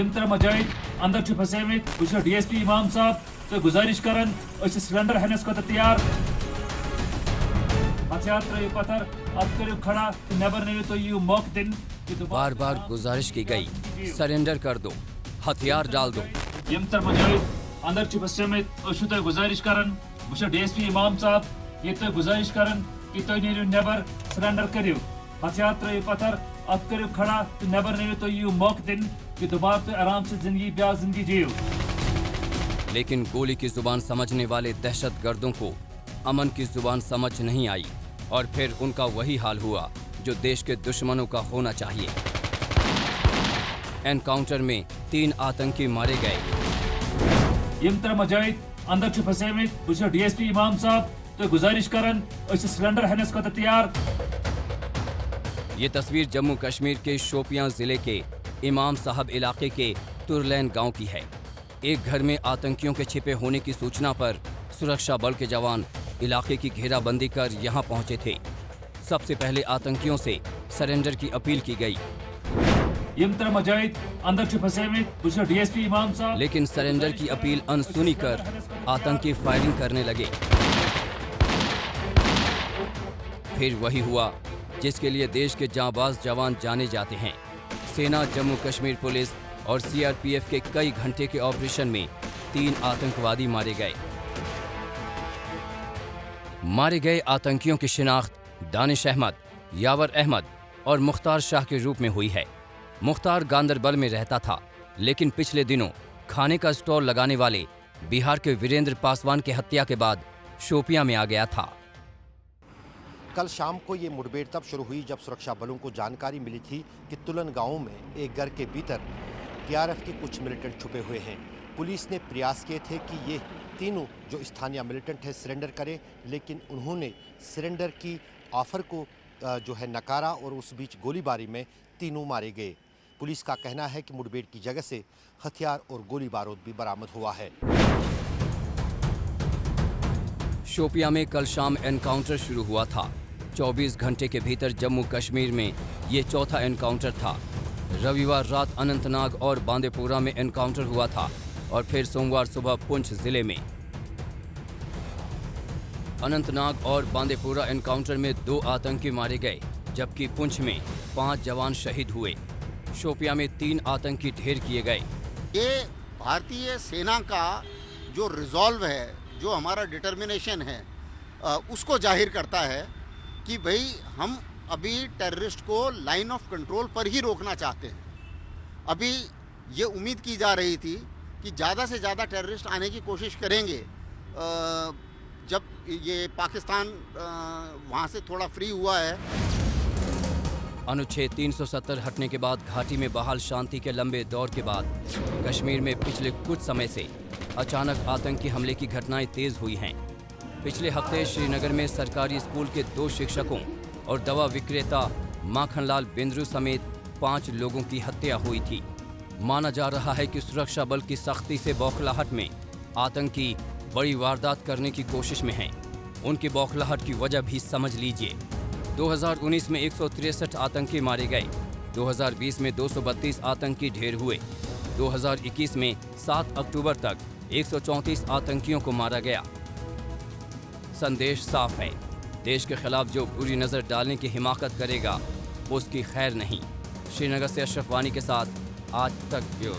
यम तर मजाहिद अंदर छु फसेमित बह DSP इमाम साहब तो गुजारिश करन सिलेंडर हेनस खत तैयार हथियार त्रो पत्थर अब करो खड़ा नेबर नहीं तो यू मौक दिन बार बार गुजारिश की गई, सरेंडर कर दो, हथियार डाल दो। यम तर मजाहिद अंदर छु फसेमित तो गुजारिश करन बह DSP इमाम साहब ये तो गुजारिश करन कि तो नेबर सरेंडर करो हथियार त्रो पत्थर अब करो खड़ा नेबर नहीं तो यू मौक दिन कि दोबारा तो आराम से जिंदगी ब्याह जिंदगी जियो। लेकिन गोली की जुबान समझने वाले दहशतगर्दों को अमन की जुबान समझ नहीं आई और फिर उनका वही हाल हुआ जो देश के दुश्मनों का होना चाहिए। एनकाउंटर में 3 आतंकी मारे गए। यम तर मजाहिद अंदर छु फसेमित बह DSP इमाम साहब तो गुजारिश करन सिलेंडर हेनस खत तैयार। ये तस्वीर जम्मू कश्मीर के शोपियां जिले के इमाम साहब इलाके के तुरलैन गांव की है। एक घर में आतंकियों के छिपे होने की सूचना पर सुरक्षा बल के जवान इलाके की घेराबंदी कर यहां पहुंचे थे। सबसे पहले आतंकियों से सरेंडर की अपील की गई। यम तर मजाहिद अंदर छु फसेमित बह DSP इमाम साहब लेकिन सरेंडर की अपील अनसुनी कर आतंकी फायरिंग करने लगे। फिर वही हुआ जिसके लिए देश के जांबाज जवान जाने जाते हैं। सेना, जम्मू कश्मीर पुलिस और CRPF के कई घंटे के ऑपरेशन में 3 आतंकवादी मारे गए। मारे गए आतंकियों की शिनाख्त दानिश अहमद, यावर अहमद और मुख्तार शाह के रूप में हुई है। मुख्तार गांदरबल में रहता था, लेकिन पिछले दिनों खाने का स्टॉल लगाने वाले बिहार के वीरेंद्र पासवान की हत्या के बाद शोपियां में आ गया था। कल शाम को ये मुठभेड़ तब शुरू हुई जब सुरक्षा बलों को जानकारी मिली थी कि तुलन गांव में एक घर के भीतर TRF के कुछ मिलिटेंट छुपे हुए हैं। पुलिस ने प्रयास किए थे कि ये तीनों जो स्थानीय मिलिटेंट है सरेंडर करें, लेकिन उन्होंने सरेंडर की ऑफर को जो है नकारा और उस बीच गोलीबारी में तीनों मारे गए। पुलिस का कहना है कि मुठभेड़ की जगह से हथियार और गोली बारूद भी बरामद हुआ है। शोपियां में कल शाम एनकाउंटर शुरू हुआ था। 24 घंटे के भीतर जम्मू कश्मीर में ये चौथा एनकाउंटर था। रविवार रात अनंतनाग और बांदीपोरा में एनकाउंटर हुआ था और फिर सोमवार सुबह पुंछ जिले में। अनंतनाग और बांदीपोरा एनकाउंटर में 2 आतंकी मारे गए, जबकि पुंछ में 5 जवान शहीद हुए। शोपियां में 3 आतंकी ढेर किए गए। ये भारतीय सेना का जो रिजॉल्व है, जो हमारा डिटर्मिनेशन है, उसको जाहिर करता है कि भाई हम अभी टेररिस्ट को लाइन ऑफ कंट्रोल पर ही रोकना चाहते हैं। अभी ये उम्मीद की जा रही थी कि ज़्यादा से ज़्यादा टेररिस्ट आने की कोशिश करेंगे जब ये पाकिस्तान वहाँ से थोड़ा फ्री हुआ है। अनुच्छेद 370 हटने के बाद घाटी में बहाल शांति के लंबे दौर के बाद कश्मीर में पिछले कुछ समय से अचानक आतंकी हमले की घटनाएं तेज हुई हैं। पिछले हफ्ते श्रीनगर में सरकारी स्कूल के 2 शिक्षकों और दवा विक्रेता माखनलाल बिंद्रू समेत 5 लोगों की हत्या हुई थी। माना जा रहा है कि सुरक्षा बल की सख्ती से बौखलाहट में आतंकी बड़ी वारदात करने की कोशिश में हैं। उनकी बौखलाहट की वजह भी समझ लीजिए। 2019 में 163 आतंकी मारे गए, 2020 में 232 आतंकी ढेर हुए, 2021 में 7 अक्टूबर तक 134 आतंकियों को मारा गया। संदेश साफ है, देश के खिलाफ जो बुरी नज़र डालने की हिमाकत करेगा उसकी खैर नहीं। श्रीनगर से अशरफ वानी के साथ आज तक ब्यूरो।